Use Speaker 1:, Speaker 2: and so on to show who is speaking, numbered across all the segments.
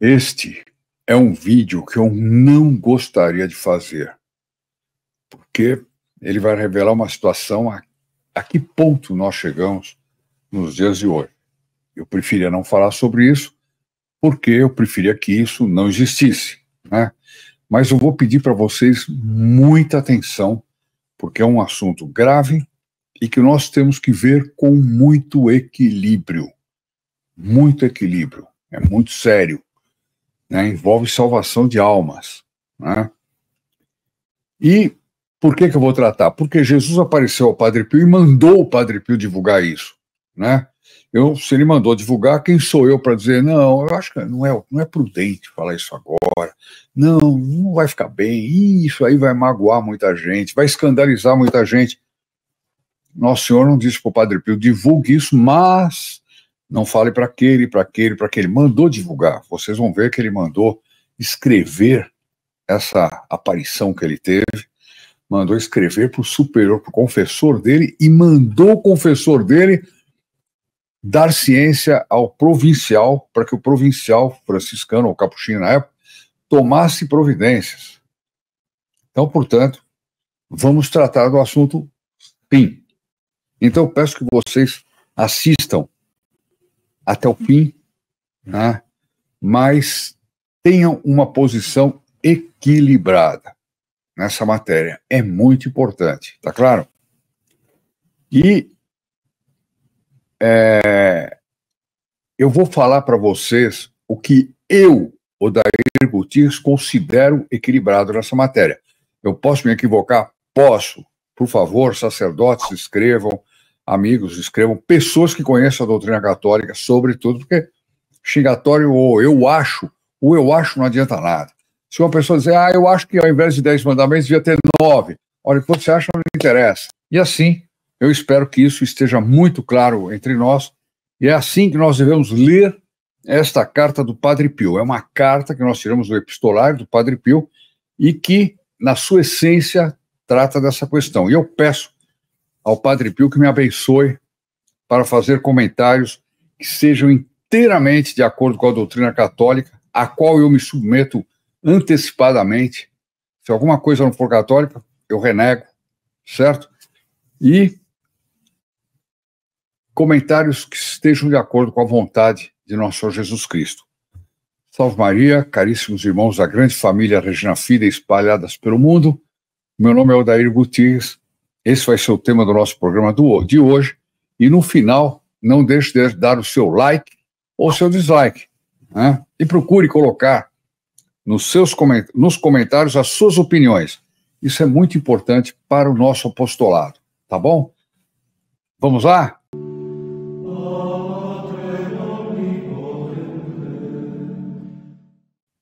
Speaker 1: Este é um vídeo que eu não gostaria de fazer, porque ele vai revelar uma situação a que ponto nós chegamos nos dias de hoje. Eu preferia não falar sobre isso, porque eu preferia que isso não existisse, né? Mas eu vou pedir para vocês muita atenção, porque é um assunto grave e que nós temos que ver com muito equilíbrio. Muito equilíbrio. É muito sério, né? Envolve salvação de almas, né? E por que eu vou tratar? Porque Jesus apareceu ao Padre Pio e mandou o Padre Pio divulgar isso, né? Se ele mandou divulgar, quem sou eu para dizer, não, eu acho que não é prudente falar isso agora, não vai ficar bem, isso aí vai magoar muita gente, vai escandalizar muita gente. Nosso Senhor não disse para o Padre Pio, divulgue isso, mas não fale para aquele, mandou divulgar. Vocês vão ver que ele mandou escrever essa aparição que ele teve, mandou escrever para o superior, para o confessor dele, e mandou o confessor dele dar ciência ao provincial, para que o provincial franciscano, ou capuchinho na época, tomasse providências. Então, portanto, vamos tratar do assunto fim. Então, eu peço que vocês assistam até o fim, né? Mas tenham uma posição equilibrada nessa matéria. É muito importante, tá claro? E eu vou falar para vocês o que eu, Odair Gutierrez, considero equilibrado nessa matéria. Eu posso me equivocar? Posso. Por favor, sacerdotes, escrevam, amigos, escrevam, pessoas que conheçam a doutrina católica, sobretudo, porque xingatório ou eu acho não adianta nada. Se uma pessoa dizer, eu acho que ao invés de 10 mandamentos devia ter 9, olha, o que você acha não me interessa. E assim, eu espero que isso esteja muito claro entre nós, e é assim que nós devemos ler esta carta do Padre Pio. É uma carta que nós tiramos do epistolário do Padre Pio e que, na sua essência, trata dessa questão. E eu peço ao Padre Pio que me abençoe para fazer comentários que sejam inteiramente de acordo com a doutrina católica, a qual eu me submeto antecipadamente. Se alguma coisa não for católica, eu renego, certo? E comentários que estejam de acordo com a vontade de nosso Senhor Jesus Cristo. Salve Maria, caríssimos irmãos da grande família Regina Fide espalhadas pelo mundo. Meu nome é Odair Gutierrez. Esse vai ser o tema do nosso programa de hoje. E no final, não deixe de dar o seu like ou seu dislike, né? E procure colocar nos comentários as suas opiniões. Isso é muito importante para o nosso apostolado, tá bom? Vamos lá?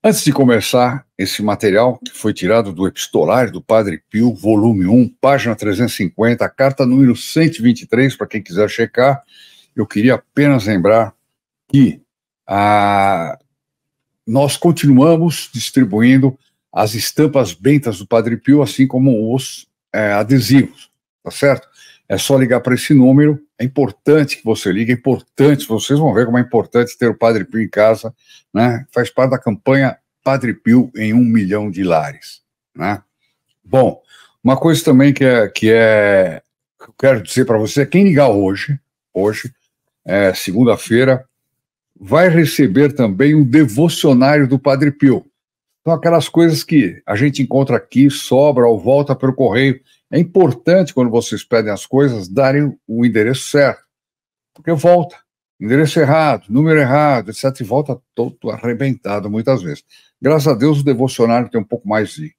Speaker 1: Antes de começar esse material, que foi tirado do epistolário do Padre Pio, volume 1, página 350, carta número 123, para quem quiser checar, eu queria apenas lembrar que nós continuamos distribuindo as estampas bentas do Padre Pio, assim como os adesivos, tá certo? É só ligar para esse número, é importante que você ligue, é importante, vocês vão ver como é importante ter o Padre Pio em casa, né? Faz parte da campanha Padre Pio em 1 milhão de lares, né? Bom, uma coisa também que eu quero dizer para você, quem ligar hoje, segunda-feira, vai receber também um devocionário do Padre Pio. São aquelas coisas que a gente encontra aqui, sobra ou volta pelo correio. É importante, quando vocês pedem as coisas, darem o endereço certo, porque volta, endereço errado, número errado, etc., e volta todo arrebentado muitas vezes. Graças a Deus o devocionário tem um pouco mais de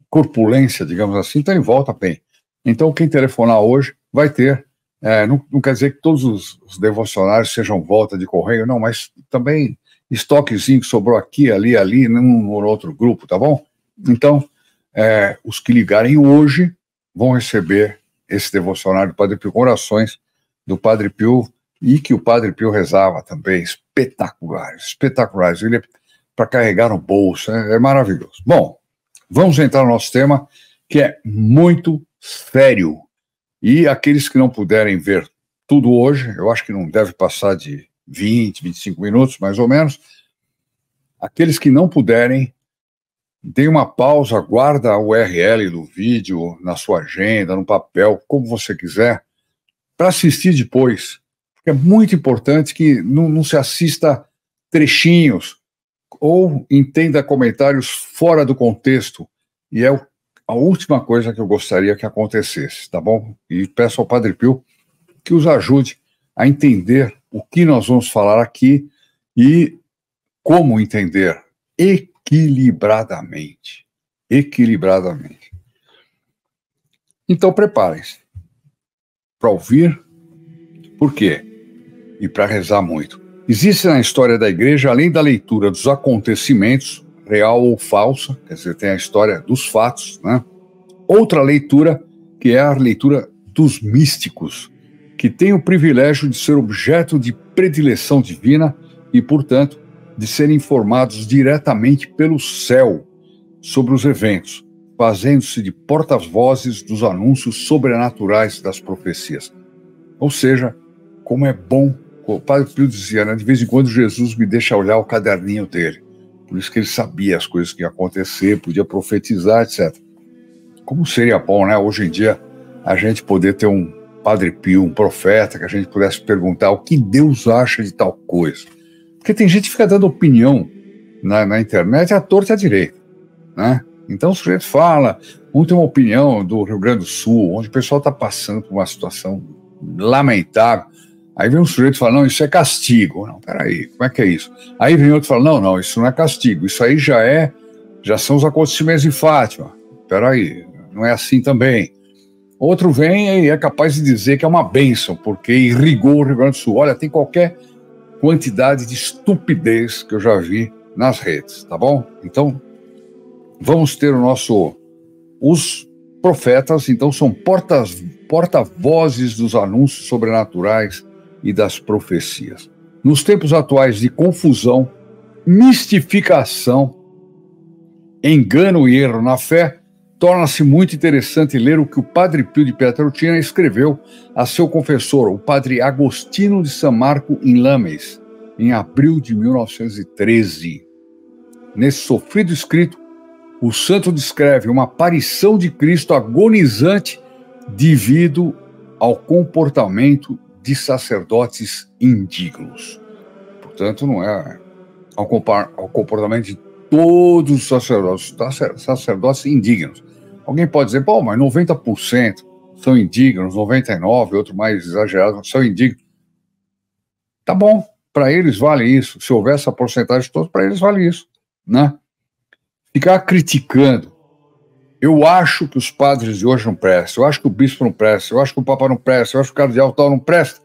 Speaker 1: corpulência, digamos assim, então ele volta bem. Então quem telefonar hoje vai ter, não quer dizer que todos os devocionários sejam volta de correio, não, mas também estoquezinho que sobrou aqui, ali, num outro grupo, tá bom? Então, os que ligarem hoje vão receber esse devocionário do Padre Pio com orações do Padre Pio, e que o Padre Pio rezava também, espetaculares, ele para carregar no bolso, é maravilhoso. Bom, vamos entrar no nosso tema, que é muito sério, e aqueles que não puderem ver tudo hoje, eu acho que não deve passar de 20, 25 minutos, mais ou menos. Aqueles que não puderem, deem uma pausa, guarda a URL do vídeo na sua agenda, no papel, como você quiser, para assistir depois. Porque é muito importante que não se assista trechinhos ou entenda comentários fora do contexto. E é a última coisa que eu gostaria que acontecesse, tá bom? E peço ao Padre Pio que os ajude a entender o que nós vamos falar aqui e como entender equilibradamente. Equilibradamente. Então, preparem-se para ouvir. Por quê? E para rezar muito. Existe na história da Igreja, além da leitura dos acontecimentos, real ou falsa, quer dizer, tem a história dos fatos, né? Outra leitura, que é a leitura dos místicos, que tem o privilégio de ser objeto de predileção divina e, portanto, de serem informados diretamente pelo céu sobre os eventos, fazendo-se de porta-vozes dos anúncios sobrenaturais das profecias. Ou seja, como é bom, o Padre Pio dizia, né, de vez em quando Jesus me deixa olhar o caderninho dele, por isso que ele sabia as coisas que iam acontecer, podia profetizar, etc. Como seria bom, né, hoje em dia, a gente poder ter um Padre Pio, um profeta, que a gente pudesse perguntar o que Deus acha de tal coisa. Porque tem gente que fica dando opinião na internet à torta e à direita, né? Então o sujeito fala, tem uma opinião do Rio Grande do Sul, onde o pessoal está passando por uma situação lamentável. Aí vem um sujeito e fala, não, isso é castigo. Não, peraí, como é que é isso? Aí vem outro e fala, não, isso não é castigo, isso aí já são os acontecimentos de Fátima. Peraí, não é assim também. Outro vem e é capaz de dizer que é uma bênção, porque irrigou o Rio Grande do Sul. Olha, tem qualquer quantidade de estupidez que eu já vi nas redes, tá bom? Então, vamos ter os profetas, então, são porta-vozes dos anúncios sobrenaturais e das profecias. Nos tempos atuais de confusão, mistificação, engano e erro na fé, torna-se muito interessante ler o que o Padre Pio de Pietrelcina escreveu a seu confessor, o Padre Agostino de San Marco em Lames, em abril de 1913. Nesse sofrido escrito, o santo descreve uma aparição de Cristo agonizante devido ao comportamento de sacerdotes indignos. Portanto, não é ao comportamento de todos os sacerdotes indignos. Alguém pode dizer, bom, mas 90% são indignos, 99%, outro mais exagerado, são indignos. Tá bom, para eles vale isso. Se houver essa porcentagem toda, para eles vale isso, né? Ficar criticando. Eu acho que os padres de hoje não prestam, eu acho que o bispo não presta, eu acho que o papa não presta, eu acho que o cardeal tal não presta.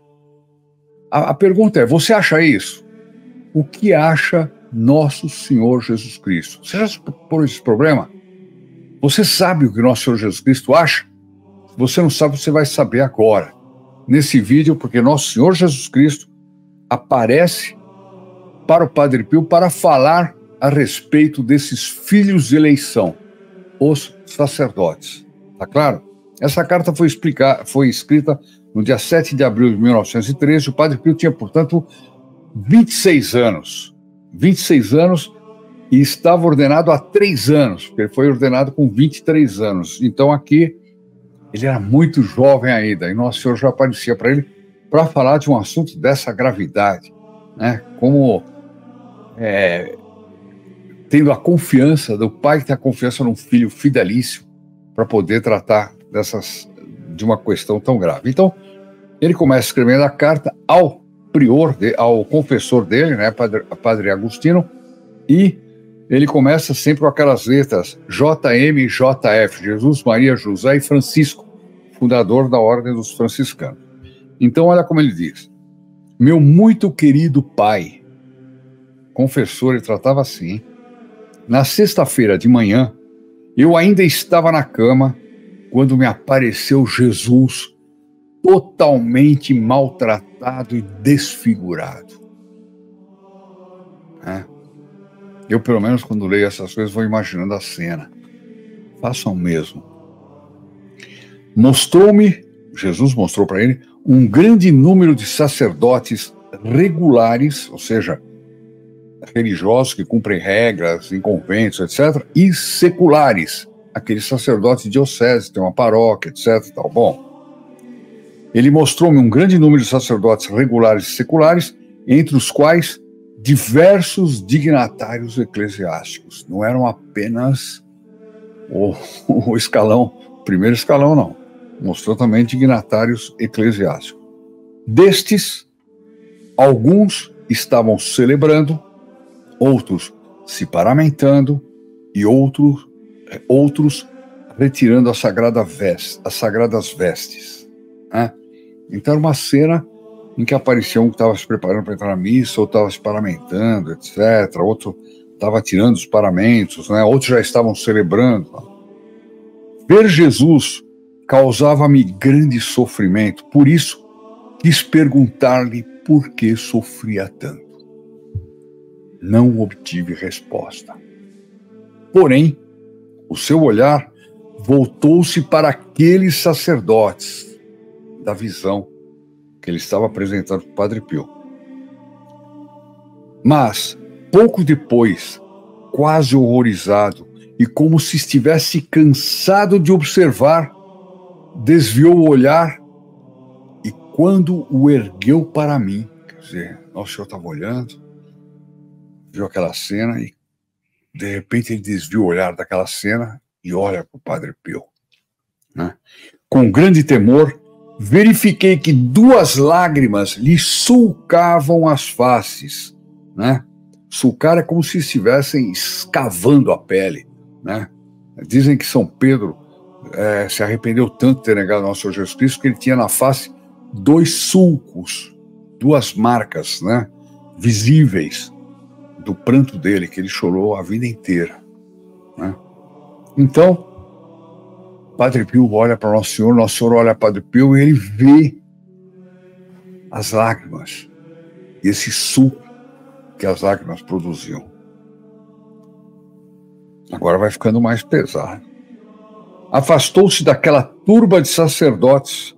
Speaker 1: A pergunta é, você acha isso? O que acha nosso Senhor Jesus Cristo? Você já se pôs esse problema? Você sabe o que nosso Senhor Jesus Cristo acha? Se você não sabe, você vai saber agora. Nesse vídeo, porque nosso Senhor Jesus Cristo aparece para o Padre Pio para falar a respeito desses filhos de eleição, os sacerdotes. Tá claro? Essa carta foi escrita no dia 7 de abril de 1913. O Padre Pio tinha, portanto, 26 anos. 26 anos e estava ordenado há 3 anos, porque ele foi ordenado com 23 anos. Então aqui ele era muito jovem ainda, e Nosso Senhor já aparecia para ele para falar de um assunto dessa gravidade, né? Como tendo a confiança do pai que tem a confiança num filho fidelíssimo para poder tratar de uma questão tão grave. Então, ele começa escrevendo a carta ao ao confessor dele, né, Padre Agostino, e ele começa sempre com aquelas letras JM e JF, Jesus, Maria, José e Francisco, fundador da Ordem dos Franciscanos. Então, olha como ele diz: meu muito querido pai, confessor, ele tratava assim, na sexta-feira de manhã, eu ainda estava na cama quando me apareceu Jesus totalmente maltratado e desfigurado. Eu, pelo menos, quando leio essas coisas, vou imaginando a cena. Façam o mesmo. Jesus mostrou para ele, um grande número de sacerdotes regulares, ou seja, religiosos que cumprem regras em conventos, etc., e seculares, aqueles sacerdotes de diocese, tem uma paróquia, etc. Tal. Bom, ele mostrou-me um grande número de sacerdotes regulares e seculares, entre os quais diversos dignatários eclesiásticos. Não eram apenas o escalão, o primeiro escalão, não. Mostrou também dignatários eclesiásticos. Destes, alguns estavam celebrando, outros se paramentando e outros retirando as sagradas vestes. Né? Então era uma cena em que aparecia um que estava se preparando para entrar na missa, outro estava se paramentando, etc. Outro estava tirando os paramentos, né? Outros já estavam celebrando. Ver Jesus causava-me grande sofrimento, por isso quis perguntar-lhe por que sofria tanto. Não obtive resposta. Porém, o seu olhar voltou-se para aqueles sacerdotes da visão que ele estava apresentando para o Padre Pio. Mas, pouco depois, quase horrorizado e como se estivesse cansado de observar, desviou o olhar e quando o ergueu para mim, quer dizer, nosso senhor estava olhando, viu aquela cena e de repente ele desviou o olhar daquela cena e olha para o Padre Pio. Né? Com grande temor, verifiquei que 2 lágrimas lhe sulcavam as faces. Né? Sulcar é como se estivessem escavando a pele. Né? Dizem que São Pedro se arrependeu tanto de ter negado ao nosso Senhor Jesus Cristo que ele tinha na face 2 sulcos, 2 marcas, né, visíveis do pranto dele, que ele chorou a vida inteira. Né? Então, Padre Pio olha para Nosso Senhor olha para Padre Pio e ele vê as lágrimas, esse suco que as lágrimas produziam. Agora vai ficando mais pesado. Afastou-se daquela turba de sacerdotes,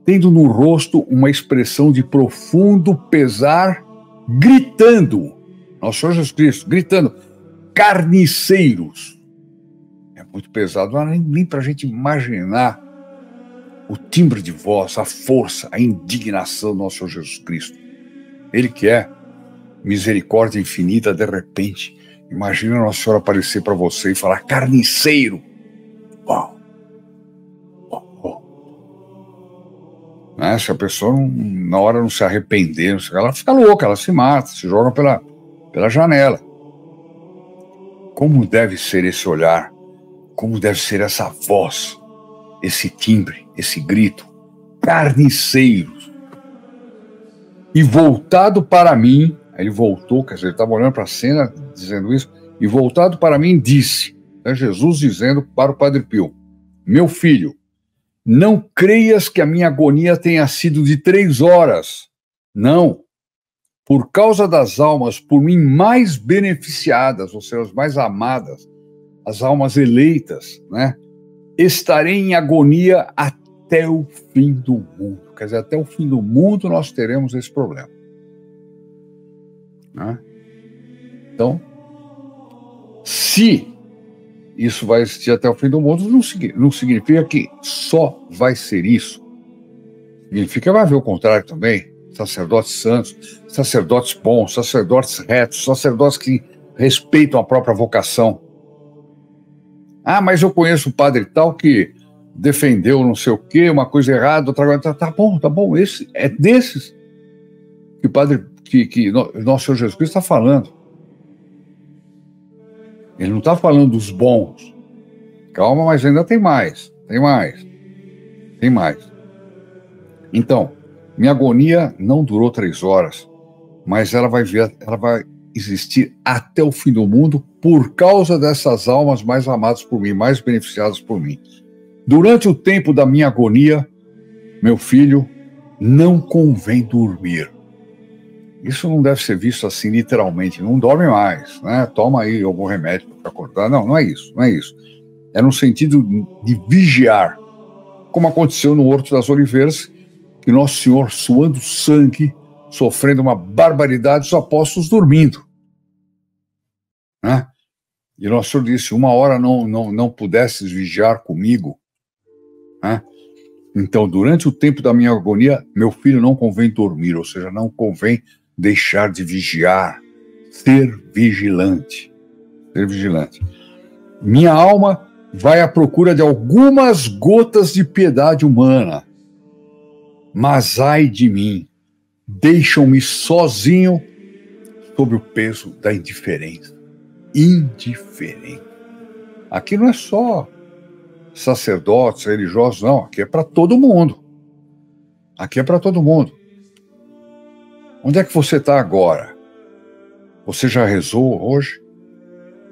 Speaker 1: tendo no rosto uma expressão de profundo pesar, gritando, Nosso Senhor Jesus Cristo, gritando, carniceiros. É muito pesado, não é nem para a gente imaginar o timbre de voz, a força, a indignação do Nosso Senhor Jesus Cristo. Ele que é misericórdia infinita, de repente, imagina Nosso Senhor aparecer para você e falar, carniceiro. Uau! Né? Se a pessoa na hora não se arrepender, ela fica louca, ela se mata, se joga pela janela. Como deve ser esse olhar? Como deve ser essa voz, esse timbre, esse grito? Carniceiros. E voltado para mim, ele voltou, quer dizer, ele estava olhando para a cena, dizendo isso, e voltado para mim disse, né, Jesus dizendo para o Padre Pio, meu filho, não creias que a minha agonia tenha sido de 3 horas. Não. Por causa das almas por mim mais beneficiadas, ou seja, as mais amadas, as almas eleitas, né? Estarei em agonia até o fim do mundo. Quer dizer, até o fim do mundo nós teremos esse problema. Né? Então, se isso vai existir até o fim do mundo, não significa que só vai ser isso. Significa que vai haver o contrário também. Sacerdotes santos, sacerdotes bons, sacerdotes retos, sacerdotes que respeitam a própria vocação. Ah, mas eu conheço um padre tal que defendeu não sei o quê, uma coisa errada, outra coisa. Tá bom. Esse é desses que o padre, que nosso Senhor Jesus Cristo está falando. Ele não está falando dos bons. Calma, mas ainda tem mais. Então, minha agonia não durou 3 horas, mas ela vai existir até o fim do mundo por causa dessas almas mais amadas por mim, mais beneficiadas por mim. Durante o tempo da minha agonia, meu filho, não convém dormir. Isso não deve ser visto assim literalmente, não dorme mais, né? Toma aí algum remédio para acordar. Não é isso. É no sentido de vigiar, como aconteceu no Horto das Oliveiras, que Nosso Senhor, suando sangue, sofrendo uma barbaridade, os apóstolos dormindo, né? E o nosso Senhor disse, 1 hora não pudesses vigiar comigo, né? Então, durante o tempo da minha agonia, meu filho, não convém dormir, ou seja, não convém deixar de vigiar, ser vigilante, ser vigilante. Minha alma vai à procura de algumas gotas de piedade humana, mas ai de mim, deixam-me sozinho sob o peso da indiferença. Indiferente. Aqui não é só sacerdotes, religiosos, não. Aqui é para todo mundo. Aqui é para todo mundo. Onde é que você está agora? Você já rezou hoje?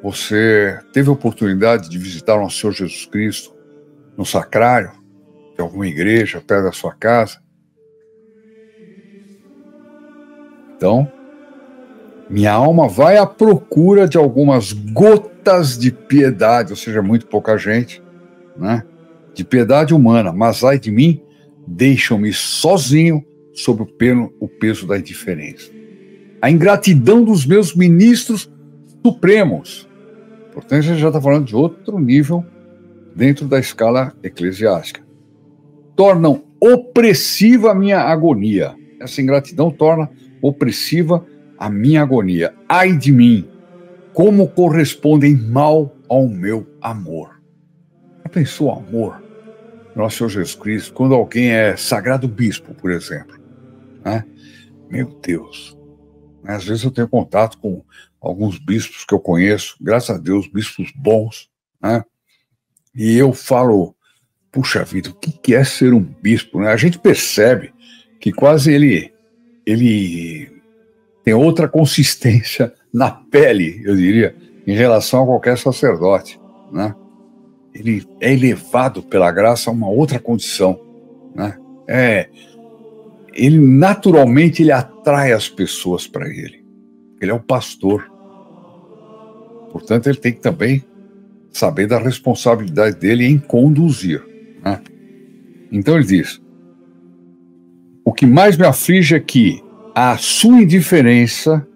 Speaker 1: Você teve a oportunidade de visitar o nosso Senhor Jesus Cristo no sacrário de alguma igreja perto da sua casa? Então, minha alma vai à procura de algumas gotas de piedade, ou seja, muito pouca gente, né? De piedade humana, mas ai de mim, deixam-me sozinho sob o peso da indiferença. A ingratidão dos meus ministros supremos. Portanto, a gente já está falando de outro nível dentro da escala eclesiástica. Tornam opressiva a minha agonia. Essa ingratidão torna opressiva a minha agonia. Ai de mim, como correspondem mal ao meu amor. Já pensou amor? Nosso Senhor Jesus Cristo, quando alguém é sagrado bispo, por exemplo, né? Meu Deus, às vezes eu tenho contato com alguns bispos que eu conheço, graças a Deus, bispos bons, né? E eu falo, puxa vida, o que é ser um bispo, né? A gente percebe que quase ele tem outra consistência na pele, eu diria, em relação a qualquer sacerdote, né? Ele é elevado pela graça a uma outra condição, né? Ele naturalmente ele atrai as pessoas para ele. Ele é o pastor. Portanto, ele tem que também saber da responsabilidade dele em conduzir, né? Então ele diz, o que mais me aflige é que à sua indiferença,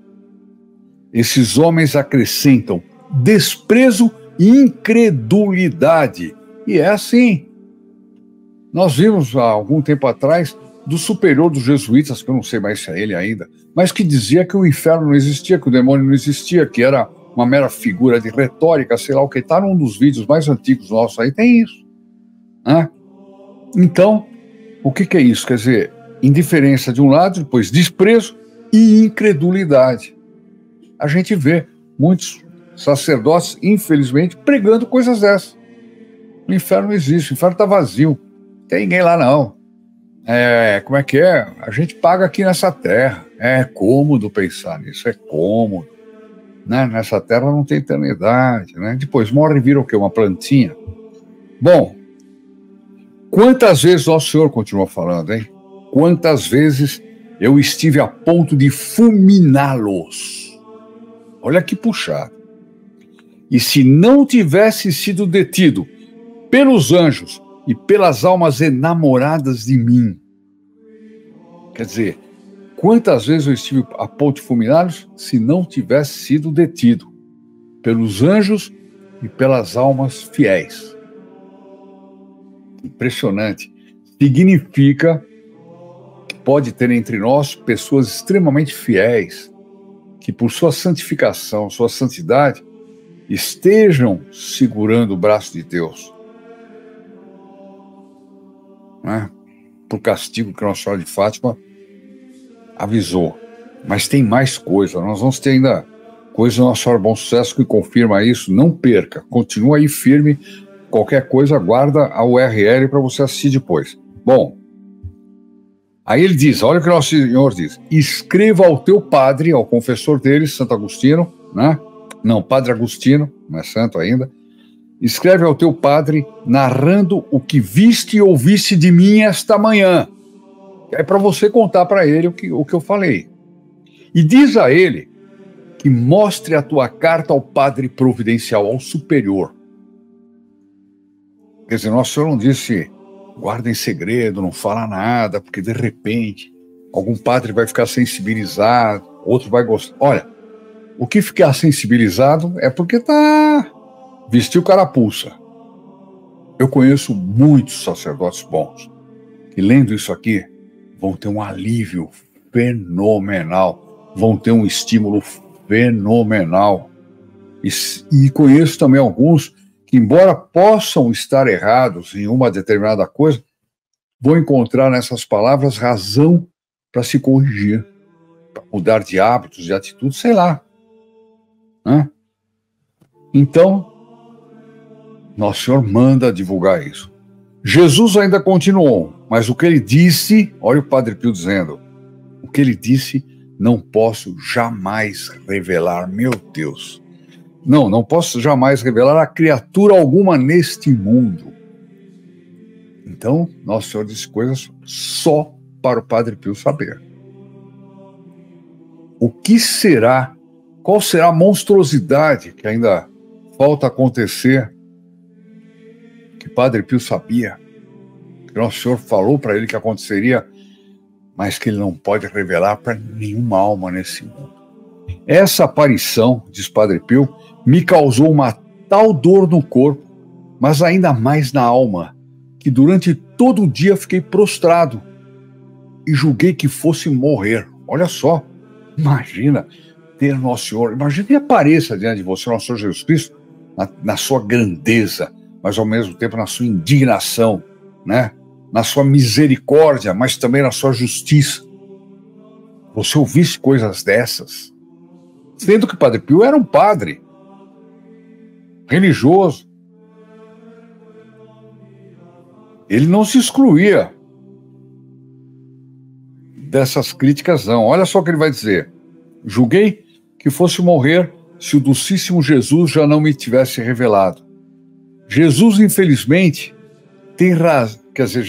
Speaker 1: esses homens acrescentam desprezo e incredulidade. E é assim. Nós vimos há algum tempo atrás do superior dos jesuítas, que eu não sei mais se é ele ainda, mas que dizia que o inferno não existia, que o demônio não existia, que era uma mera figura de retórica, sei lá o que. Está num dos vídeos mais antigos nossos aí, tem isso, né? Então, o que é isso? Quer dizer, indiferença de um lado, depois desprezo e incredulidade. A gente vê muitos sacerdotes, infelizmente, pregando coisas dessas. O inferno não existe, o inferno está vazio, não tem ninguém lá não. Como é que é? A gente paga aqui nessa terra. É cômodo pensar nisso, é cômodo, né? Nessa terra não tem eternidade, né? Depois morre e vira o quê? Uma plantinha. Bom, quantas vezes nosso Senhor continua falando, hein? Quantas vezes eu estive a ponto de fulminá-los. Olha que puxado. E se não tivesse sido detido pelos anjos e pelas almas enamoradas de mim. Quer dizer, quantas vezes eu estive a ponto de fulminá-los se não tivesse sido detido pelos anjos e pelas almas fiéis. Impressionante. Significa que pode ter entre nós pessoas extremamente fiéis, que por sua santificação, sua santidade, estejam segurando o braço de Deus, né? Por castigo que Nossa Senhora de Fátima avisou. Mas tem mais coisa, nós vamos ter ainda coisa do Nossa Senhora Bom Sucesso que confirma isso. Não perca, continua aí firme, qualquer coisa guarda a URL para você assistir depois. Bom, aí ele diz, olha o que o Nosso Senhor diz, escreva ao teu padre, ao confessor dele, Santo Agostinho, né? Não, Padre Agostinho, não é santo ainda. Escreve ao teu padre narrando o que viste e ouviste de mim esta manhã. É para você contar para ele o que eu falei. E diz a ele que mostre a tua carta ao padre providencial, ao superior. Quer dizer, Nosso Senhor não disse, guarda em segredo, não fala nada, porque de repente... algum padre vai ficar sensibilizado, outro vai gostar. Olha, o que ficar sensibilizado é porque vestiu carapuça. Eu conheço muitos sacerdotes bons que, lendo isso aqui, vão ter um alívio fenomenal, vão ter um estímulo fenomenal. E conheço também alguns que, embora possam estar errados em uma determinada coisa, vão encontrar nessas palavras razão para se corrigir, para mudar de hábitos, de atitudes, sei lá. Né? Então, Nosso Senhor manda divulgar isso. Jesus ainda continuou, mas o que ele disse, olha o Padre Pio dizendo, o que ele disse, não posso jamais revelar, meu Deus. Não posso jamais revelar a criatura alguma neste mundo. Então, Nosso Senhor disse coisas só para o Padre Pio saber. O que será, qual será a monstruosidade que ainda falta acontecer, que Padre Pio sabia, que Nosso Senhor falou para ele que aconteceria, mas que ele não pode revelar para nenhuma alma nesse mundo. Essa aparição, diz Padre Pio, me causou uma tal dor no corpo, mas ainda mais na alma, que durante todo o dia fiquei prostrado e julguei que fosse morrer. Olha só, imagina ter Nosso Senhor, imagina que apareça diante de você, Nosso Senhor Jesus Cristo, na sua grandeza, mas ao mesmo tempo na sua indignação, né? Na sua misericórdia, mas também na sua justiça. Você ouvisse coisas dessas, sendo que Padre Pio era um padre religioso. Ele não se excluía dessas críticas, não. Olha só o que ele vai dizer. Julguei que fosse morrer se o Docíssimo Jesus já não me tivesse revelado. Jesus, infelizmente, tem razão, quer dizer,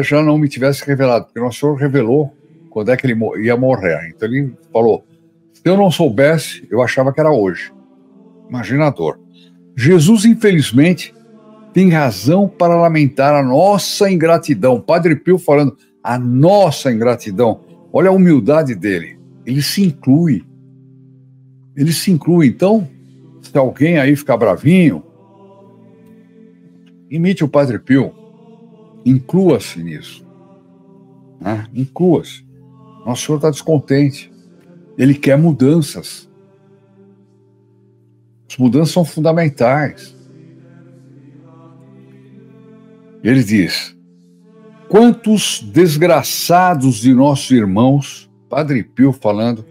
Speaker 1: já não me tivesse revelado, porque Nosso Senhor revelou quando é que ele ia morrer. Então ele falou, se eu não soubesse, eu achava que era hoje. Imagina a dor. Jesus, infelizmente, tem razão para lamentar a nossa ingratidão. Padre Pio falando, a nossa ingratidão. Olha a humildade dele. Ele se inclui. Ele se inclui. Então, se alguém aí ficar bravinho, imite o Padre Pio. Inclua-se nisso. Né? Inclua-se. Nosso Senhor está descontente. Ele quer mudanças. As mudanças são fundamentais. Ele diz, quantos desgraçados de nossos irmãos, Padre Pio falando,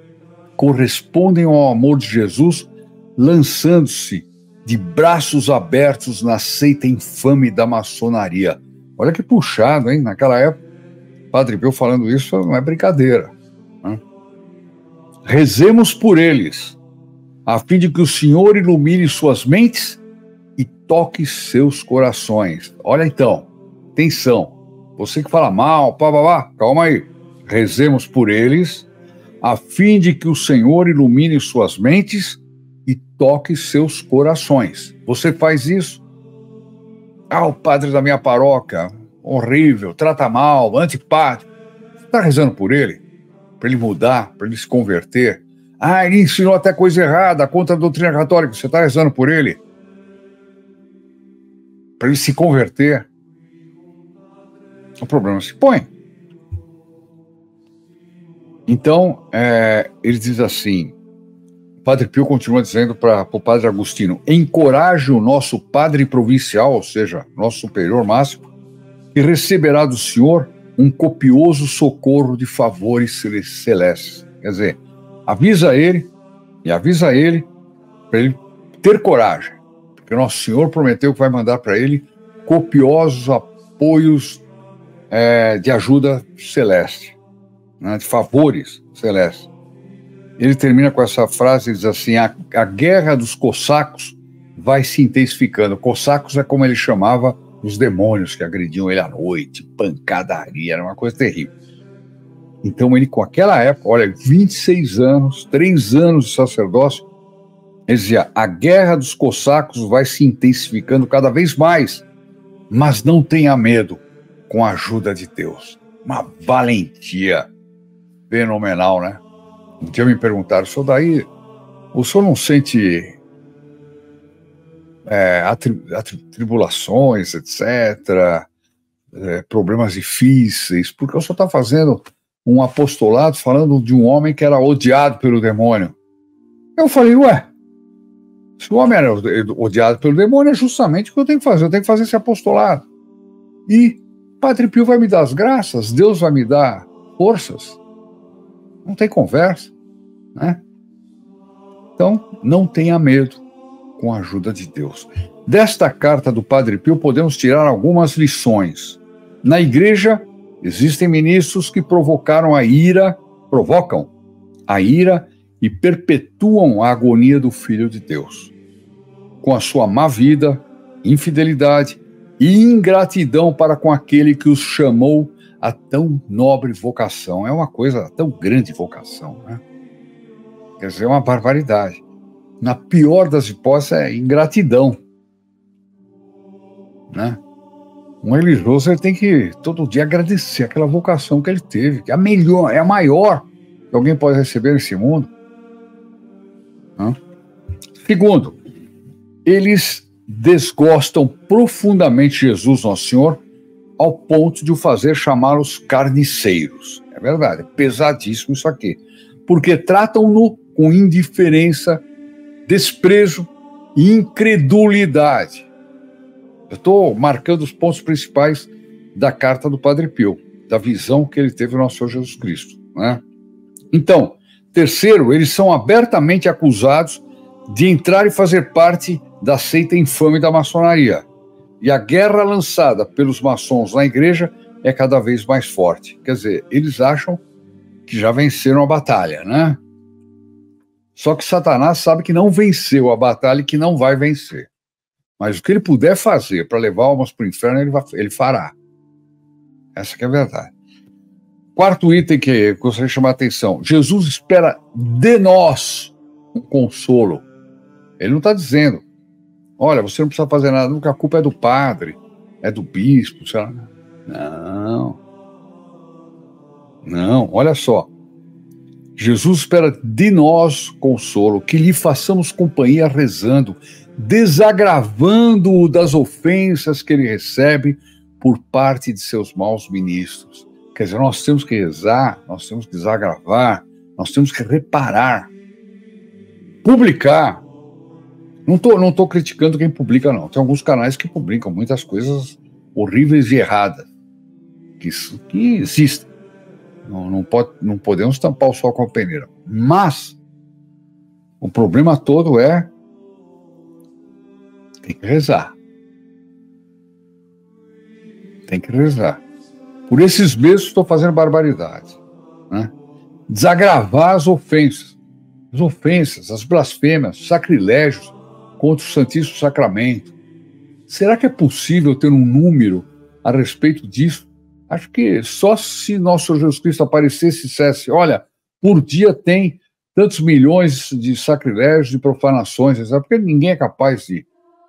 Speaker 1: correspondem ao amor de Jesus, lançando-se de braços abertos na seita infame da maçonaria. Olha que puxado, hein? Naquela época, Padre Pio falando isso não é brincadeira. Né? Rezemos por eles, a fim de que o Senhor ilumine suas mentes e toque seus corações. Olha então, atenção, você que fala mal, calma aí. Rezemos por eles, a fim de que o Senhor ilumine suas mentes e toque seus corações. Você faz isso? Ah, o padre da minha paróquia, horrível, trata mal, antipático. Você está rezando por ele? Para ele mudar, para ele se converter? Ah, ele ensinou até coisa errada, contra a doutrina católica. Você está rezando por ele? Para ele se converter? O problema se põe. Então, ele diz assim, Padre Pio continua dizendo para o Padre Agostinho, encoraje o nosso Padre Provincial, ou seja, nosso Superior Máximo, que receberá do Senhor um copioso socorro de favores celestes. Quer dizer, avisa ele para ele ter coragem, porque Nosso Senhor prometeu que vai mandar para ele copiosos apoios de ajuda celeste, né, de favores celestes. Ele termina com essa frase, diz assim, a guerra dos cossacos vai se intensificando. Cossacos é como ele chamava os demônios que agrediam ele à noite, pancadaria, era uma coisa terrível. Então ele, com aquela época, olha, 26 anos, 3 anos de sacerdócio, ele dizia, a guerra dos cossacos vai se intensificando cada vez mais, mas não tenha medo, com a ajuda de Deus. Uma valentia. fenomenal, né? Um dia me perguntaram, senhor daí, o senhor não sente tribulações, etc., problemas difíceis, porque o senhor está fazendo um apostolado falando de um homem que era odiado pelo demônio. Eu falei, ué, se o homem era odiado pelo demônio, é justamente o que eu tenho que fazer esse apostolado. E Padre Pio vai me dar as graças, Deus vai me dar forças. Não tem conversa, né? Então, não tenha medo, com a ajuda de Deus. Desta carta do Padre Pio, podemos tirar algumas lições. Na igreja, existem ministros que provocam a ira e perpetuam a agonia do Filho de Deus. Com a sua má vida, infidelidade e ingratidão para com aquele que os chamou a tão nobre vocação. É uma coisa, tão grande vocação, né? Quer dizer, é uma barbaridade. Na pior das hipóteses, é ingratidão, né? Um religioso, ele tem que todo dia agradecer aquela vocação que ele teve, que é a melhor, é a maior que alguém pode receber nesse mundo. Né? Segundo, eles desgostam profundamente Jesus, Nosso Senhor, ao ponto de o fazer chamá-los carniceiros. É verdade, é pesadíssimo isso aqui. Porque tratam-no com indiferença, desprezo e incredulidade. Eu estou marcando os pontos principais da carta do Padre Pio, da visão que ele teve do nosso Senhor Jesus Cristo, né? Então, terceiro, eles são abertamente acusados de entrar e fazer parte da seita infame da maçonaria. E a guerra lançada pelos maçons na igreja é cada vez mais forte. Quer dizer, eles acham que já venceram a batalha, né? Só que Satanás sabe que não venceu a batalha e que não vai vencer. Mas o que ele puder fazer para levar almas para o inferno, ele fará. Essa que é a verdade. Quarto item que eu gostaria de chamar a atenção. Jesus espera de nós um consolo. Ele não está dizendo, olha, você não precisa fazer nada, nunca a culpa é do padre, é do bispo, sei lá. Não, olha só. Jesus espera de nós consolo, que lhe façamos companhia rezando, desagravando-o das ofensas que ele recebe por parte de seus maus ministros. Quer dizer, nós temos que rezar, nós temos que desagravar, nós temos que reparar, publicar. Não tô criticando quem publica, não. Tem alguns canais que publicam muitas coisas horríveis e erradas, que existem. Não podemos tampar o sol com a peneira. Mas o problema todo tem que rezar. Tem que rezar. Por esses meses estou fazendo barbaridade, né? Desagravar as ofensas, as blasfêmias, os sacrilégios contra o Santíssimo Sacramento. Será que é possível ter um número a respeito disso? Acho que só se nosso Senhor Jesus Cristo aparecesse e dissesse, olha, por dia tem tantos milhões de sacrilégios, de profanações, etc., porque ninguém é capaz de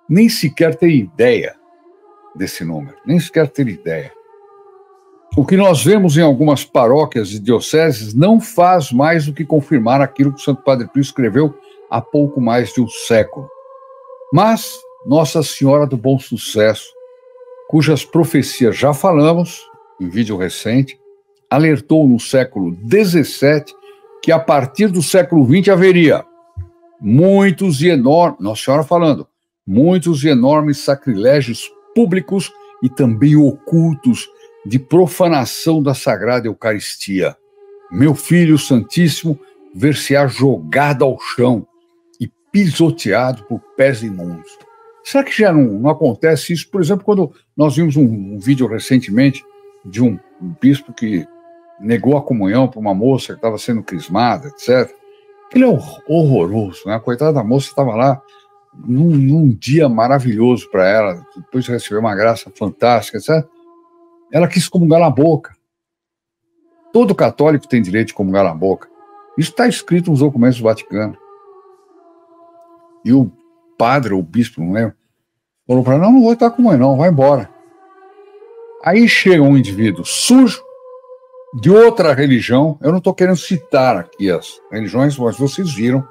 Speaker 1: nem sequer ter ideia desse número, nem sequer ter ideia. O que nós vemos em algumas paróquias e dioceses não faz mais do que confirmar aquilo que o Santo Padre Pio escreveu há pouco mais de um século. Mas Nossa Senhora do Bom Sucesso, cujas profecias já falamos, em vídeo recente, alertou no século XVII que a partir do século XX haveria muitos e enormes, Nossa Senhora falando, muitos e enormes sacrilégios públicos e também ocultos de profanação da Sagrada Eucaristia. Meu Filho Santíssimo ver-se-á jogado ao chão e pisoteado por pés imundos. Será que já não acontece isso? Por exemplo, quando nós vimos um vídeo recentemente de um bispo que negou a comunhão para uma moça que estava sendo crismada, etc. Ele é horroroso, né? A coitada da moça estava lá num dia maravilhoso para ela, depois de receber uma graça fantástica, etc. Ela quis comungar na boca. Todo católico tem direito de comungar na boca. Isso está escrito nos documentos do Vaticano. E o padre, ou o bispo, não lembro, falou para ela, não vou estar comunhão, não, vai embora. Aí chega um indivíduo sujo, de outra religião. Eu não estou querendo citar aqui as religiões, mas vocês viram,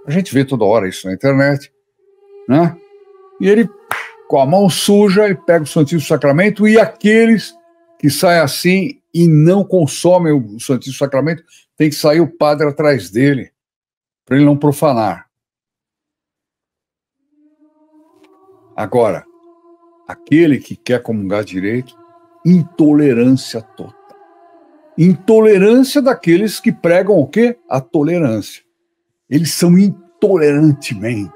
Speaker 1: a gente vê toda hora isso na internet, né? E ele, com a mão suja, ele pega o Santíssimo Sacramento, e aqueles que saem assim e não consomem o Santíssimo Sacramento, tem que sair o padre atrás dele, para ele não profanar. Agora, aquele que quer comungar direito, intolerância total. Intolerância daqueles que pregam o quê? A tolerância. Eles são intolerantemente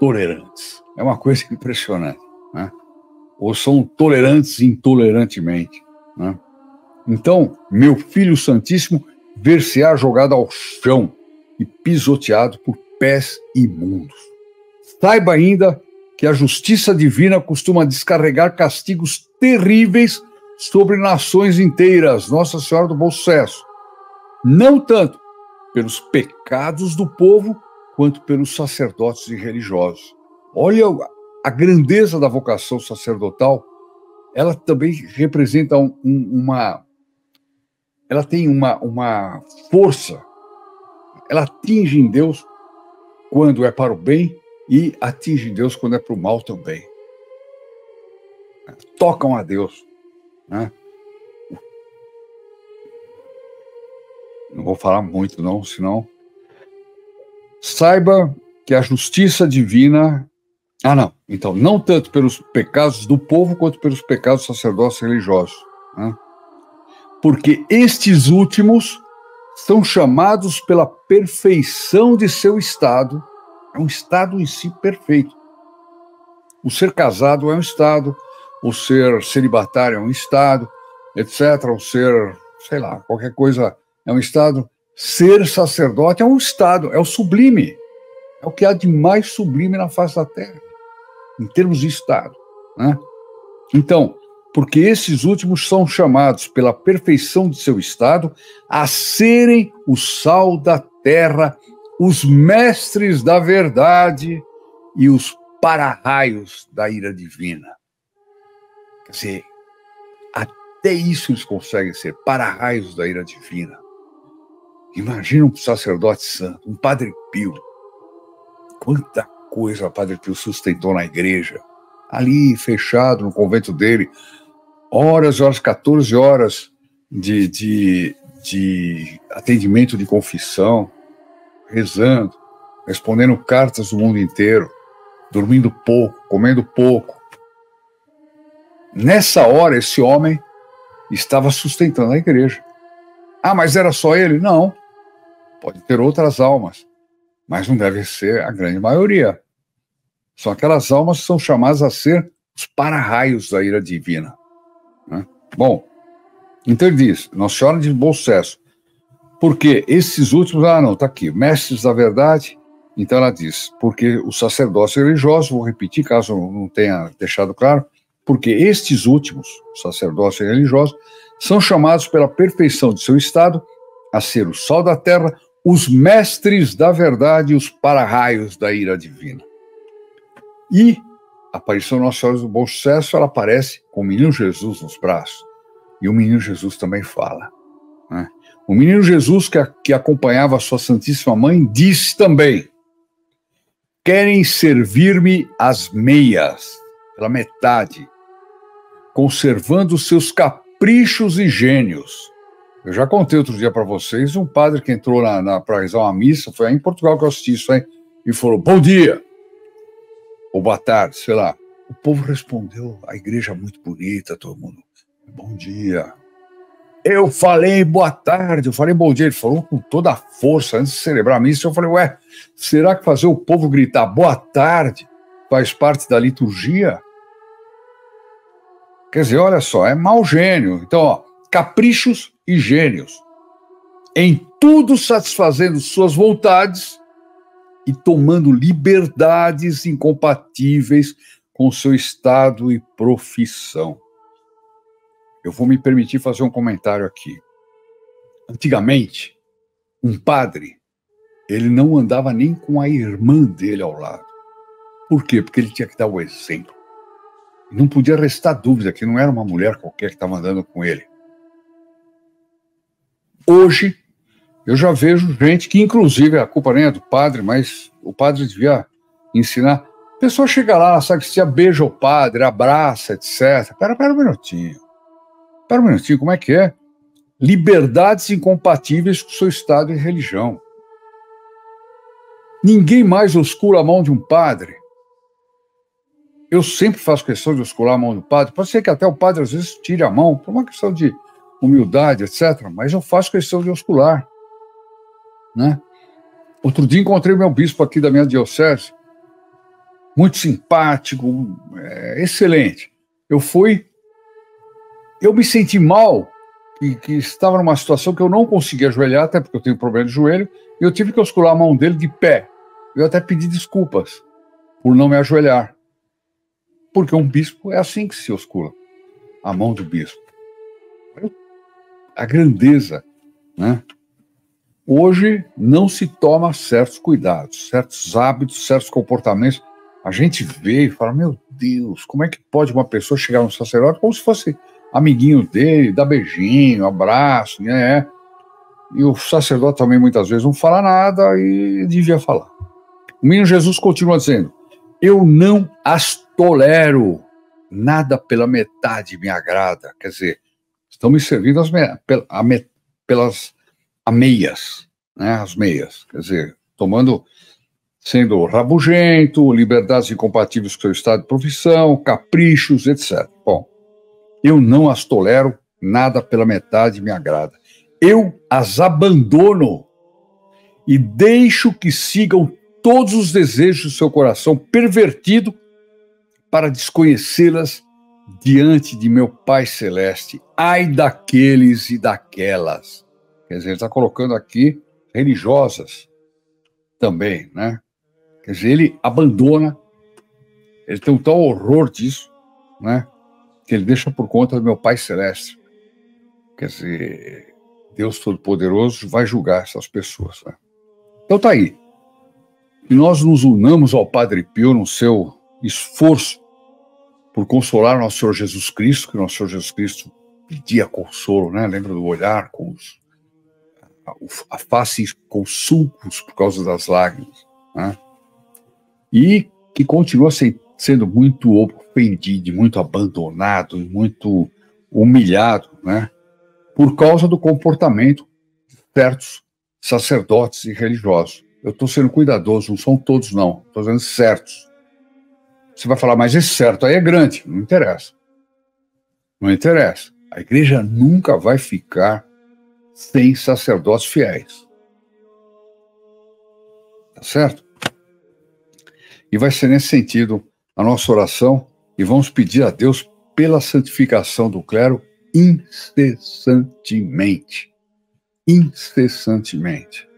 Speaker 1: tolerantes. É uma coisa impressionante, né? Ou são tolerantes intolerantemente, né? Então, meu Filho Santíssimo ver-se-á jogado ao chão e pisoteado por pés imundos. Saiba ainda que a justiça divina costuma descarregar castigos terríveis sobre nações inteiras, Nossa Senhora do Bom Sucesso. Não tanto pelos pecados do povo, quanto pelos sacerdotes e religiosos. Olha a grandeza da vocação sacerdotal. Ela também representa ela tem uma força. Ela atinge em Deus quando é para o bem e atinge Deus quando é para o mal também. Tocam a Deus, né? Não vou falar muito não, senão... Saiba que a justiça divina... Então, não tanto pelos pecados do povo, quanto pelos pecados dos sacerdotes religiosos, né? Porque estes últimos são chamados pela perfeição de seu estado. É um estado em si perfeito. O ser casado é um estado, o ser celibatário é um estado, etc. O ser, sei lá, qualquer coisa é um estado. Ser sacerdote é um estado, é o sublime. É o que há de mais sublime na face da terra, em termos de estado, né? Então, porque esses últimos são chamados pela perfeição de seu estado a serem o sal da terra, os mestres da verdade e os para-raios da ira divina. Quer dizer, até isso eles conseguem ser, para-raios da ira divina. Imagina um sacerdote santo, um Padre Pio. Quanta coisa o Padre Pio sustentou na igreja, ali fechado no convento dele, horas e horas, 14 horas de atendimento de confissão, rezando, respondendo cartas do mundo inteiro, dormindo pouco, comendo pouco. Nessa hora, esse homem estava sustentando a igreja. Mas era só ele? Não. Pode ter outras almas, mas não deve ser a grande maioria. São aquelas almas que são chamadas a ser os para-raios da ira divina, né? Bom, então ele diz, Nossa Senhora de Bom Sucesso, porque esses últimos, está aqui, mestres da verdade. Então ela diz, porque os sacerdotes religiosos, vou repetir caso não tenha deixado claro, porque estes últimos, sacerdotes religiosos, são chamados pela perfeição de seu estado a ser o sal da terra, os mestres da verdade e os para-raios da ira divina. E a aparição de Nossa Senhora do Bom Sucesso, ela aparece com o menino Jesus nos braços. E o menino Jesus também fala, né? O menino Jesus, que acompanhava a sua Santíssima Mãe, disse também: querem servir-me as meias, pela metade, conservando seus caprichos e gênios. Eu já contei outro dia para vocês, um padre que entrou para rezar uma missa, foi aí em Portugal que eu assisti isso aí, e falou, bom dia, ou boa tarde, sei lá. O povo respondeu, a igreja é muito bonita, todo mundo, bom dia. Eu falei boa tarde, eu falei bom dia, ele falou com toda a força, antes de celebrar a missa, eu falei, será que fazer o povo gritar boa tarde faz parte da liturgia? Quer dizer, olha só, é mau gênio. Então, caprichos e gênios, em tudo satisfazendo suas vontades e tomando liberdades incompatíveis com seu estado e profissão. Eu vou me permitir fazer um comentário aqui. Antigamente, um padre, ele não andava nem com a irmã dele ao lado. Por quê? Porque ele tinha que dar o exemplo. Não podia restar dúvida que não era uma mulher qualquer que estava andando com ele. Hoje, eu já vejo gente que, inclusive, a culpa nem é do padre, mas o padre devia ensinar. A pessoa chega lá na sacristia, beija o padre, abraça, etc. Pera um minutinho. Pera um minutinho, como é que é? Liberdades incompatíveis com o seu estado e religião. Ninguém mais oscula a mão de um padre. Eu sempre faço questão de oscular a mão do padre. Pode ser que até o padre, às vezes, tire a mão, por uma questão de humildade, etc. Mas eu faço questão de oscular. Né? Outro dia encontrei meu bispo aqui da minha diocese, muito simpático, excelente. Eu me senti mal, que estava numa situação que eu não conseguia ajoelhar, até porque eu tenho problema de joelho, e eu tive que oscular a mão dele de pé. Eu até pedi desculpas por não me ajoelhar. Porque um bispo é assim que se oscula, a mão do bispo. A grandeza, né? Hoje não se toma certos cuidados, certos hábitos, certos comportamentos. A gente vê e fala, meu Deus, como é que pode uma pessoa chegar no sacerdote como se fosse amiguinho dele, dar beijinho, abraço, né? E o sacerdote também muitas vezes não fala nada e devia falar. O menino Jesus continua dizendo, eu não as tolero, nada pela metade me agrada. Quer dizer, estão me servindo pelas ameias, né? As meias. Quer dizer, sendo rabugento, liberdades incompatíveis com o seu estado de profissão, caprichos, etc. Bom, eu não as tolero, nada pela metade me agrada. Eu as abandono e deixo que sigam todos os desejos do seu coração pervertido para desconhecê-las diante de meu Pai Celeste. Ai daqueles e daquelas. Quer dizer, ele está colocando aqui religiosas também, né? Quer dizer, ele abandona, ele tem um tal horror disso, né? Que ele deixa por conta do meu Pai Celeste. Quer dizer, Deus Todo-Poderoso vai julgar essas pessoas, né? Então tá aí. Que nós nos unamos ao Padre Pio no seu esforço por consolar nosso Senhor Jesus Cristo, que nosso Senhor Jesus Cristo pedia consolo, né? Lembra do olhar com a face com sulcos por causa das lágrimas, né? E que continua sendo muito ofendido, muito abandonado, muito humilhado, né? Por causa do comportamento de certos sacerdotes e religiosos. Eu estou sendo cuidadoso, não são todos não, estou dizendo certos. Você vai falar, mas esse certo aí é grande. Não interessa. Não interessa. A igreja nunca vai ficar sem sacerdotes fiéis. Tá certo? E vai ser nesse sentido a nossa oração e vamos pedir a Deus pela santificação do clero incessantemente. Incessantemente.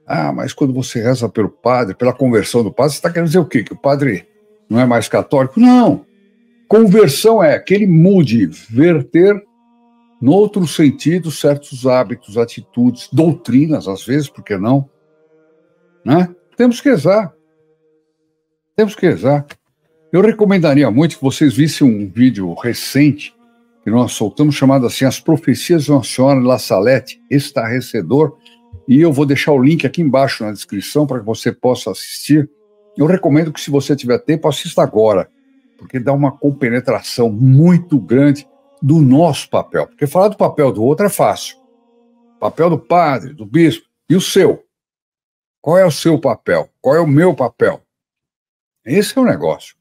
Speaker 1: Ah, mas quando você reza pelo padre, pela conversão do padre, você está querendo dizer o quê? Que o padre não é mais católico? Não. Conversão é que ele mude, verter no outro sentido certos hábitos, atitudes, doutrinas, às vezes, por que não? Né? Temos que rezar. Temos que rezar. Eu recomendaria muito que vocês vissem um vídeo recente que nós soltamos, chamado assim, As Profecias de Nossa Senhora de La Salette, estarrecedor, e eu vou deixar o link aqui embaixo na descrição para que você possa assistir. Eu recomendo que, se você tiver tempo, assista agora, porque dá uma compenetração muito grande do nosso papel. Porque falar do papel do outro é fácil. Papel do padre, do bispo, e o seu? Qual é o seu papel? Qual é o meu papel? Esse é o negócio.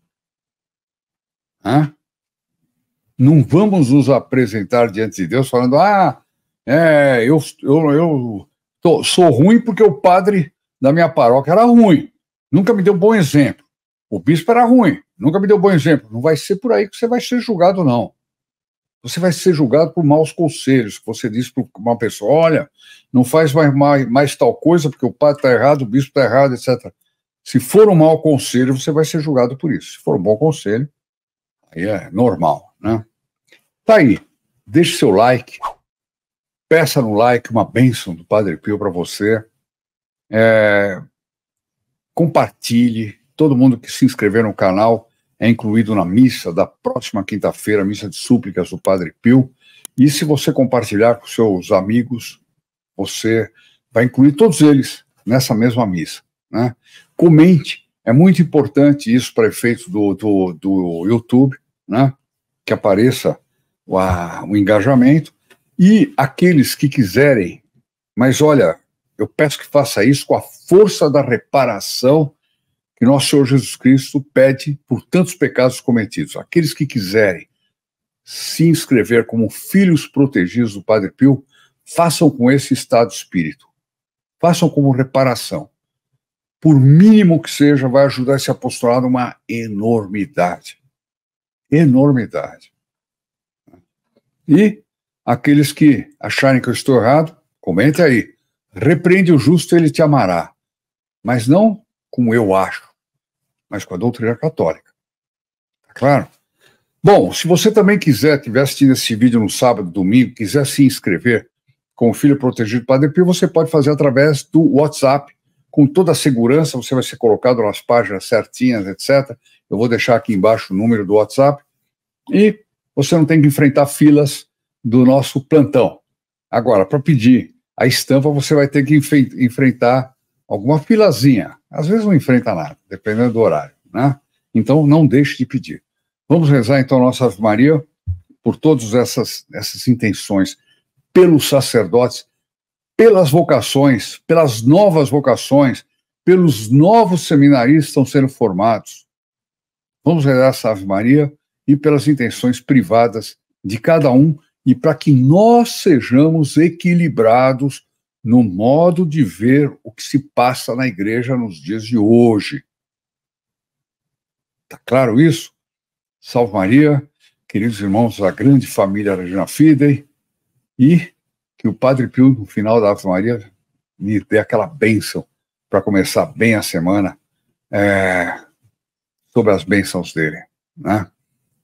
Speaker 1: Hã? Não vamos nos apresentar diante de Deus falando, eu sou ruim porque o padre da minha paróquia era ruim, nunca me deu bom exemplo. O bispo era ruim, nunca me deu bom exemplo. Não vai ser por aí que você vai ser julgado, não. Você vai ser julgado por maus conselhos, que você diz para uma pessoa, olha, não faz mais tal coisa porque o padre está errado, o bispo está errado, etc. Se for um mau conselho, você vai ser julgado por isso. Se for um bom conselho, aí é normal, né? Tá aí, deixe seu like, peça no like uma bênção do Padre Pio para você, compartilhe, todo mundo que se inscrever no canal é incluído na missa da próxima quinta-feira, missa de súplicas do Padre Pio, e se você compartilhar com seus amigos, você vai incluir todos eles nessa mesma missa, né? Comente, é muito importante isso para efeitos do YouTube, né? Que apareça o engajamento, e aqueles que quiserem, mas olha, eu peço que faça isso com a força da reparação que nosso Senhor Jesus Cristo pede por tantos pecados cometidos. Aqueles que quiserem se inscrever como filhos protegidos do Padre Pio, façam com esse estado de espírito. Façam como reparação. Por mínimo que seja, vai ajudar esse apostolado uma enormidade. Enormidade. E aqueles que acharem que eu estou errado, comente aí. Repreende o justo, ele te amará. Mas não como eu acho, mas com a doutrina católica. Tá claro? Bom, se você também quiser, tiver assistindo esse vídeo no sábado, domingo, quiser se inscrever como filho protegido do Padre Pio, você pode fazer através do WhatsApp, com toda a segurança, você vai ser colocado nas páginas certinhas, etc. Eu vou deixar aqui embaixo o número do WhatsApp, e você não tem que enfrentar filas do nosso plantão. Agora, para pedir a estampa, você vai ter que enfrentar alguma filazinha. Às vezes não enfrenta nada, dependendo do horário, né? Então, não deixe de pedir. Vamos rezar, então, nossa Ave Maria por todas essas intenções, pelos sacerdotes, pelas vocações, pelas novas vocações, pelos novos seminaristas que estão sendo formados. Vamos rezar essa Ave Maria e pelas intenções privadas de cada um, e para que nós sejamos equilibrados no modo de ver o que se passa na igreja nos dias de hoje. Está claro isso? Salve Maria, queridos irmãos da grande família Regina Fidei, e que o Padre Pio, no final da Ave Maria, me dê aquela bênção para começar bem a semana, sobre as bênçãos dele, né?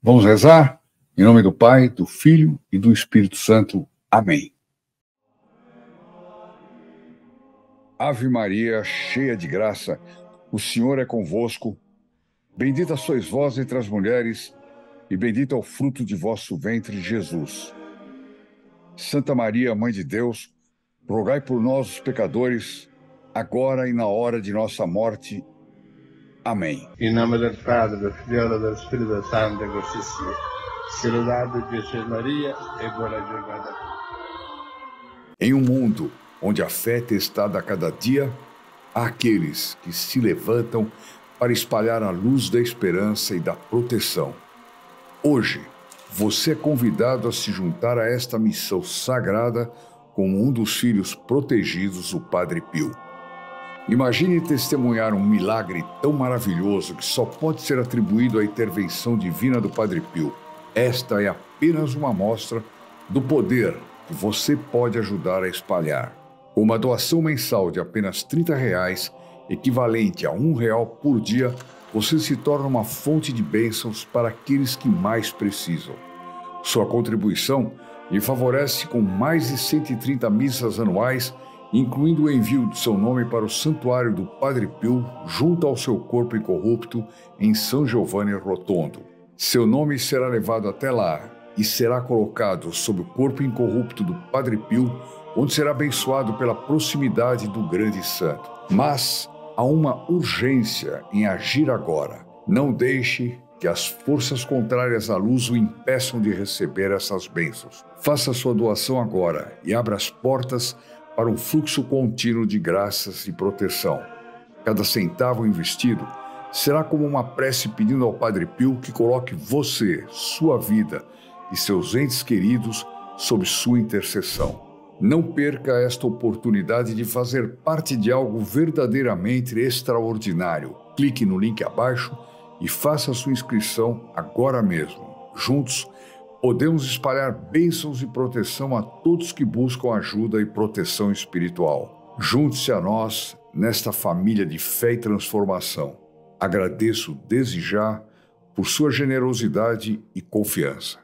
Speaker 1: Vamos rezar? Em nome do Pai, do Filho e do Espírito Santo. Amém. Ave Maria, cheia de graça, o Senhor é convosco. Bendita sois vós entre as mulheres, e bendito é o fruto de vosso ventre, Jesus. Santa Maria, Mãe de Deus, rogai por nós, os pecadores, agora e na hora de nossa morte. Amém.
Speaker 2: Em nome do Padre, do Filho e do Espírito Santo, così sia. Se lodate Jesus Maria e buona giornata.
Speaker 1: Em um mundo onde a fé é testada a cada dia, há aqueles que se levantam para espalhar a luz da esperança e da proteção. Hoje, você é convidado a se juntar a esta missão sagrada como um dos filhos protegidos do Padre Pio. Imagine testemunhar um milagre tão maravilhoso que só pode ser atribuído à intervenção divina do Padre Pio. Esta é apenas uma amostra do poder que você pode ajudar a espalhar. Com uma doação mensal de apenas R$30, equivalente a R$1 por dia, você se torna uma fonte de bênçãos para aqueles que mais precisam. Sua contribuição lhe favorece com mais de 130 missas anuais, incluindo o envio de seu nome para o Santuário do Padre Pio, junto ao seu corpo incorrupto, em São Giovanni Rotondo. Seu nome será levado até lá e será colocado sob o corpo incorrupto do Padre Pio, onde será abençoado pela proximidade do grande santo. Mas há uma urgência em agir agora. Não deixe que as forças contrárias à luz o impeçam de receber essas bênçãos. Faça sua doação agora e abra as portas para um fluxo contínuo de graças e proteção. Cada centavo investido será como uma prece pedindo ao Padre Pio que coloque você, sua vida e seus entes queridos sob sua intercessão. Não perca esta oportunidade de fazer parte de algo verdadeiramente extraordinário. Clique no link abaixo e faça sua inscrição agora mesmo. Juntos, podemos espalhar bênçãos e proteção a todos que buscam ajuda e proteção espiritual. Junte-se a nós nesta família de fé e transformação. Agradeço desde já por sua generosidade e confiança.